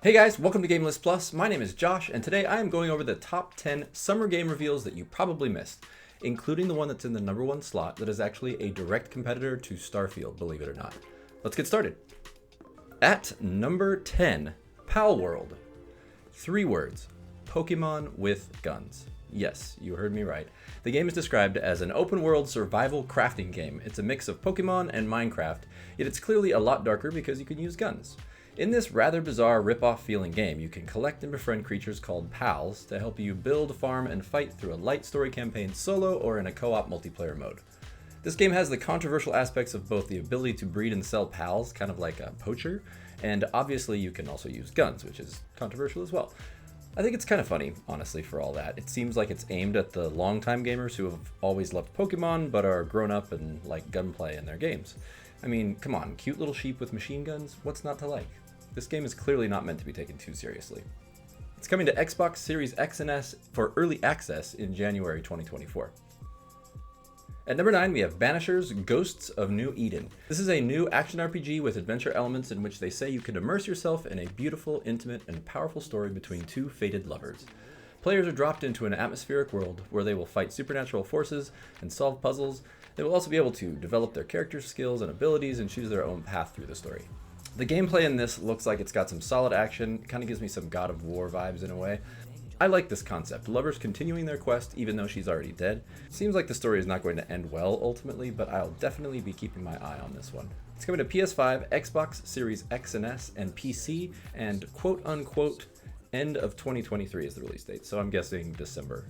Hey guys, welcome to Game List Plus. My name is Josh, and today I am going over the top 10 summer game reveals that you probably missed, including the one that's in the number one slot that is actually a direct competitor to Starfield, believe it or not. Let's get started. At number 10, Palworld. 3 words, Pokemon with guns. Yes, you heard me right. The game is described as an open-world survival crafting game. It's a mix of Pokemon and Minecraft, yet it's clearly a lot darker because you can use guns. In this rather bizarre rip-off feeling game, you can collect and befriend creatures called pals to help you build, farm, and fight through a light story campaign solo or in a co-op multiplayer mode. This game has the controversial aspects of both the ability to breed and sell pals, kind of like a poacher, and obviously you can also use guns, which is controversial as well. I think it's kind of funny, honestly, for all that. It seems like it's aimed at the longtime gamers who have always loved Pokemon but are grown up and like gunplay in their games. I mean, come on, cute little sheep with machine guns? What's not to like? This game is clearly not meant to be taken too seriously. It's coming to Xbox Series X and S for early access in January 2024. At number 9, we have Banishers, Ghosts of New Eden. This is a new action RPG with adventure elements in which they say you can immerse yourself in a beautiful, intimate, and powerful story between two fated lovers. Players are dropped into an atmospheric world where they will fight supernatural forces and solve puzzles. They will also be able to develop their character skills and abilities and choose their own path through the story. The gameplay in this looks like it's got some solid action, kind of gives me some God of War vibes in a way. I like this concept, lovers continuing their quest even though she's already dead. Seems like the story is not going to end well ultimately, but I'll definitely be keeping my eye on this one. It's coming to PS5, Xbox Series X and S, and PC, and quote unquote end of 2023 is the release date, so I'm guessing December.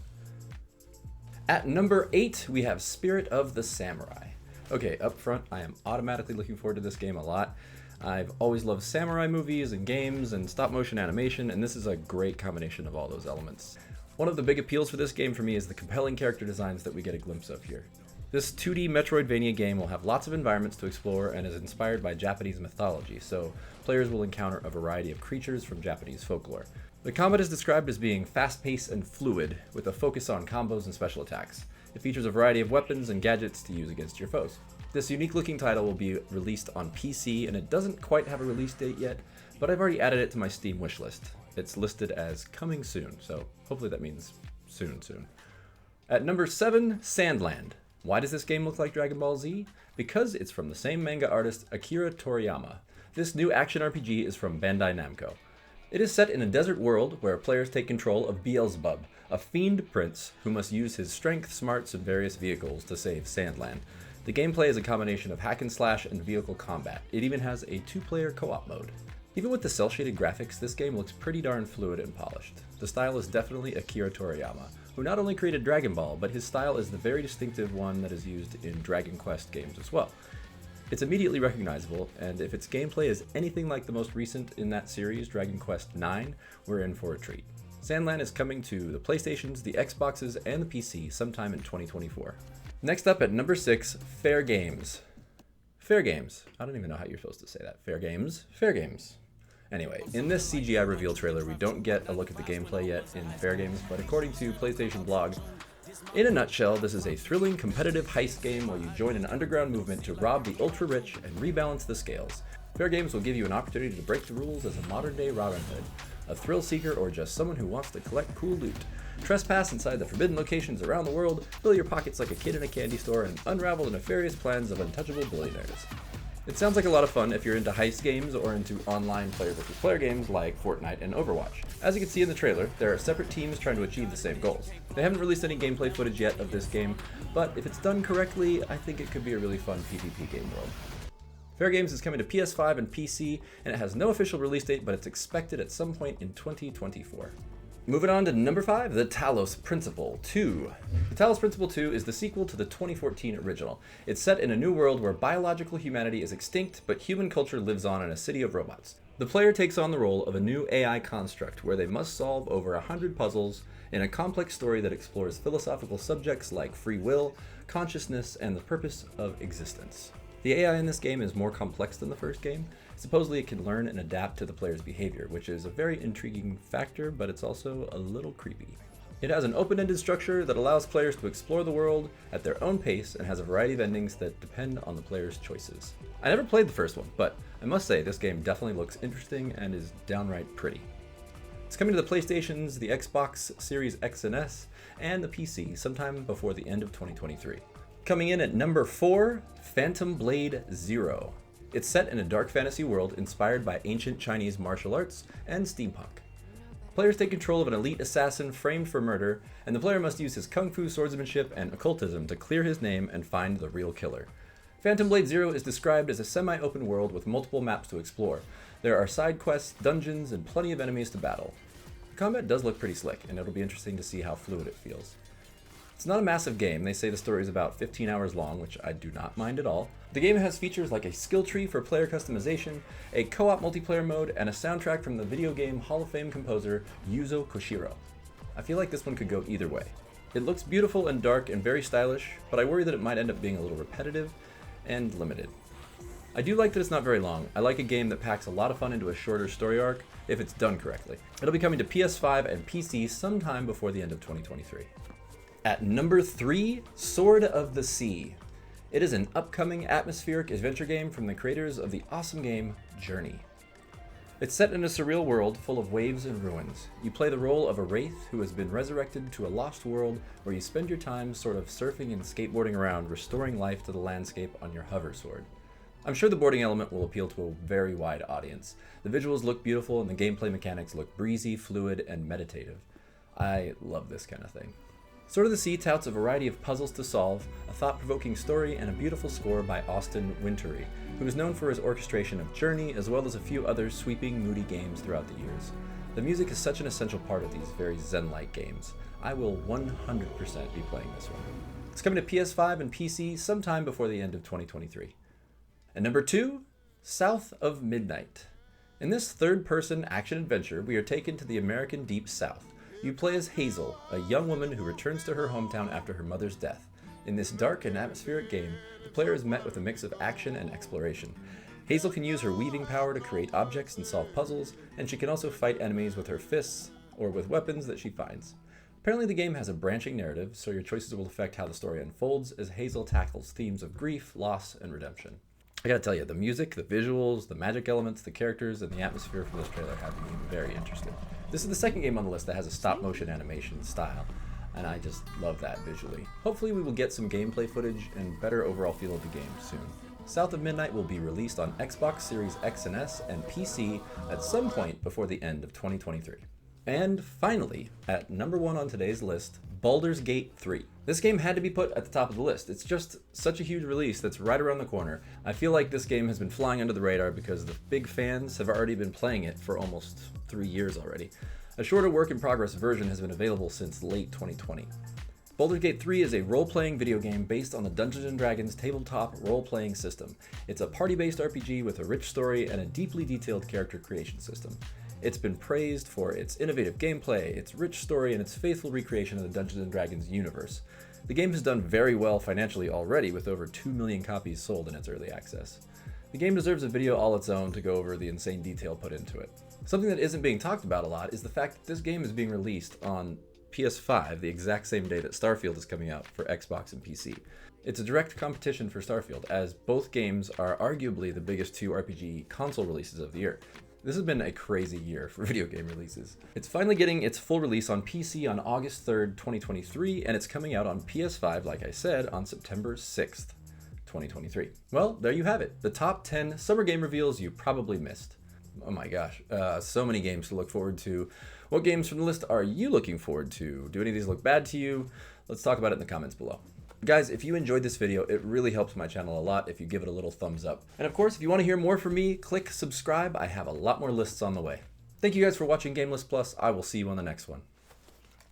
At number 8, we have Spirit of the Samurai. Okay, up front, I am automatically looking forward to this game a lot. I've always loved samurai movies and games and stop motion animation, and this is a great combination of all those elements. One of the big appeals for this game for me is the compelling character designs that we get a glimpse of here. This 2D Metroidvania game will have lots of environments to explore and is inspired by Japanese mythology, so players will encounter a variety of creatures from Japanese folklore. The combat is described as being fast-paced and fluid, with a focus on combos and special attacks. It features a variety of weapons and gadgets to use against your foes. This unique looking title will be released on PC, and it doesn't quite have a release date yet, but I've already added it to my Steam wishlist. It's listed as coming soon, so hopefully that means soon. At number 7, Sandland. Why does this game look like Dragon Ball Z? Because it's from the same manga artist Akira Toriyama. This new action RPG is from Bandai Namco. It is set in a desert world where players take control of Beelzebub, a fiend prince who must use his strength, smarts, and various vehicles to save Sandland. The gameplay is a combination of hack and slash and vehicle combat. It even has a 2-player co-op mode. Even with the cel-shaded graphics, this game looks pretty darn fluid and polished. The style is definitely Akira Toriyama, who not only created Dragon Ball, but his style is the very distinctive one that is used in Dragon Quest games as well. It's immediately recognizable, and if its gameplay is anything like the most recent in that series, Dragon Quest IX, we're in for a treat. Sandland is coming to the PlayStations, the Xboxes, and the PC sometime in 2024. Next up at number 6, Fairgames. Fairgames. I don't even know how you're supposed to say that. Fairgames? Fairgames. Anyway, in this CGI reveal trailer, we don't get a look at the gameplay yet in Fairgames, but according to PlayStation Blog, in a nutshell, this is a thrilling, competitive heist game where you join an underground movement to rob the ultra-rich and rebalance the scales. Fairgames will give you an opportunity to break the rules as a modern-day Robin Hood, a thrill seeker, or just someone who wants to collect cool loot. Trespass inside the forbidden locations around the world, fill your pockets like a kid in a candy store, and unravel the nefarious plans of untouchable billionaires. It sounds like a lot of fun if you're into heist games or into online player versus player games like Fortnite and Overwatch. As you can see in the trailer, there are separate teams trying to achieve the same goals. They haven't released any gameplay footage yet of this game, but if it's done correctly, I think it could be a really fun PvP game world. Fairgames is coming to PS5 and PC, and it has no official release date, but it's expected at some point in 2024. Moving on to number 5, the Talos Principle 2. The Talos Principle 2 is the sequel to the 2014 original. It's set in a new world where biological humanity is extinct, but human culture lives on in a city of robots. The player takes on the role of a new AI construct where they must solve over 100 puzzles in a complex story that explores philosophical subjects like free will, consciousness, and the purpose of existence. The AI in this game is more complex than the first game. Supposedly it can learn and adapt to the player's behavior, which is a very intriguing factor, but it's also a little creepy. It has an open-ended structure that allows players to explore the world at their own pace and has a variety of endings that depend on the player's choices. I never played the first one, but I must say, this game definitely looks interesting and is downright pretty. It's coming to the PlayStations, the Xbox Series X and S, and the PC sometime before the end of 2023. Coming in at number 4, Phantom Blade Zero. It's set in a dark fantasy world inspired by ancient Chinese martial arts and steampunk. Players take control of an elite assassin framed for murder, and the player must use his kung fu, swordsmanship, and occultism to clear his name and find the real killer. Phantom Blade Zero is described as a semi-open world with multiple maps to explore. There are side quests, dungeons, and plenty of enemies to battle. The combat does look pretty slick, and it'll be interesting to see how fluid it feels. It's not a massive game. They say the story is about 15 hours long, which I do not mind at all. The game has features like a skill tree for player customization, a co-op multiplayer mode, and a soundtrack from the video game Hall of Fame composer Yuzo Koshiro. I feel like this one could go either way. It looks beautiful and dark and very stylish, but I worry that it might end up being a little repetitive and limited. I do like that it's not very long. I like a game that packs a lot of fun into a shorter story arc if it's done correctly. It'll be coming to PS5 and PC sometime before the end of 2023. At number 3, Sword of the Sea. It is an upcoming atmospheric adventure game from the creators of the awesome game Journey. It's set in a surreal world full of waves and ruins. You play the role of a wraith who has been resurrected to a lost world where you spend your time sort of surfing and skateboarding around, restoring life to the landscape on your hover sword. I'm sure the boarding element will appeal to a very wide audience. The visuals look beautiful and the gameplay mechanics look breezy, fluid, and meditative. I love this kind of thing. Sword of the Sea touts a variety of puzzles to solve, a thought-provoking story, and a beautiful score by Austin Wintory, who is known for his orchestration of Journey as well as a few other sweeping, moody games throughout the years. The music is such an essential part of these very zen-like games. I will 100% be playing this one. It's coming to PS5 and PC sometime before the end of 2023. And number 2, South of Midnight. In this third-person action-adventure, we are taken to the American Deep South. You play as Hazel, a young woman who returns to her hometown after her mother's death. In this dark and atmospheric game, the player is met with a mix of action and exploration. Hazel can use her weaving power to create objects and solve puzzles, and she can also fight enemies with her fists or with weapons that she finds. Apparently the game has a branching narrative, so your choices will affect how the story unfolds as Hazel tackles themes of grief, loss, and redemption. I gotta tell you, the music, the visuals, the magic elements, the characters, and the atmosphere from this trailer have me very interested. This is the second game on the list that has a stop-motion animation style, and I just love that visually. Hopefully we will get some gameplay footage and better overall feel of the game soon. South of Midnight will be released on Xbox Series X and S and PC at some point before the end of 2023. And finally, at number 1 on today's list, Baldur's Gate 3. This game had to be put at the top of the list. It's just such a huge release that's right around the corner. I feel like this game has been flying under the radar because the big fans have already been playing it for almost 3 years already. A shorter work-in-progress version has been available since late 2020. Baldur's Gate 3 is a role-playing video game based on the Dungeons & Dragons tabletop role-playing system. It's a party-based RPG with a rich story and a deeply detailed character creation system. It's been praised for its innovative gameplay, its rich story, and its faithful recreation of the Dungeons & Dragons universe. The game has done very well financially already, with over 2 million copies sold in its early access. The game deserves a video all its own to go over the insane detail put into it. Something that isn't being talked about a lot is the fact that this game is being released on PS5 the exact same day that Starfield is coming out for Xbox and PC. It's a direct competition for Starfield, as both games are arguably the biggest 2 RPG console releases of the year. This has been a crazy year for video game releases. It's finally getting its full release on PC on August 3rd, 2023, and it's coming out on PS5, like I said, on September 6th, 2023. Well, there you have it. The top 10 summer game reveals you probably missed. Oh my gosh, so many games to look forward to. What games from the list are you looking forward to? Do any of these look bad to you? Let's talk about it in the comments below. Guys, if you enjoyed this video, it really helps my channel a lot if you give it a little thumbs up. And of course, if you want to hear more from me, click subscribe. I have a lot more lists on the way. Thank you guys for watching Game List Plus. I will see you on the next one.